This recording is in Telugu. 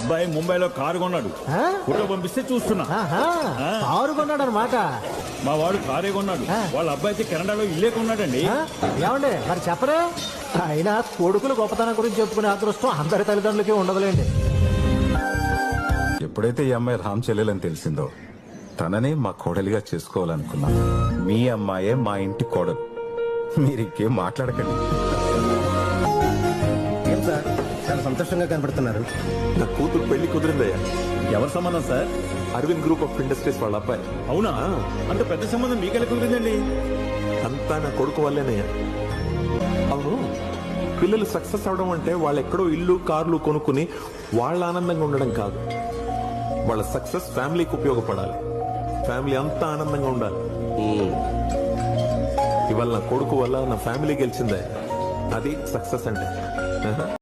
అబ్బాయి ముంబైలో కారు కొన్నాడు. ఆ? ఫోటో పంపిస్తే చూస్తున్నా. ఆహా, ఆ. కారు కొన్నాడు అనమాట. మా వాడు కారే కొన్నాడు. వాళ్ళ అబ్బాయి అయితే కెనడాలో ఇల్లే కొన్నాడండి. ఏమండి మరి చెప్పరే? అయినా కొడుకులు గొప్పతనం గురించి చెప్పుకునే అదృష్టం అందరి తల్లిదండ్రులకి ఉండదులేండి. ఎప్పుడైతే ఈ అమ్మాయి రామ్ చెల్లెలని తెలిసిందో తననే మా కోడలిగా చేసుకోవాలనుకున్నా. మీ అమ్మాయే మా ఇంటి కోడలు. మీరు ఇంకేం మాట్లాడకండి. ఏం సార్ చాలా సంతోషంగా కనపడుతున్నారు. నా కూతురు పెళ్లి కుదిరిందయ్యా. ఎవరి సంబంధం sir? Aravind group of industries వాళ్ళ అబ్బాయి. అవునా? అంత పెద్ద సంబంధం మీకెలా కుదిరిందండి? అంతా నా కొడుకు వల్లేనయ్యా. అవును, పిల్లలు సక్సెస్ అవడం అంటే వాళ్ళు ఎక్కడో ఇల్లు కార్లు కొనుక్కుని వాళ్ళ ఆనందంగా ఉండడం కాదు. వాళ్ళ సక్సెస్ ఫ్యామిలీకి ఉపయోగపడాలి. ఫ్యామిలీ అంతా ఆనందంగా ఉండాలి. ఇవాళ నా కొడుకు వల్ల నా ఫ్యామిలీ గెలిచిందే. అది సక్సెస్ అంటే.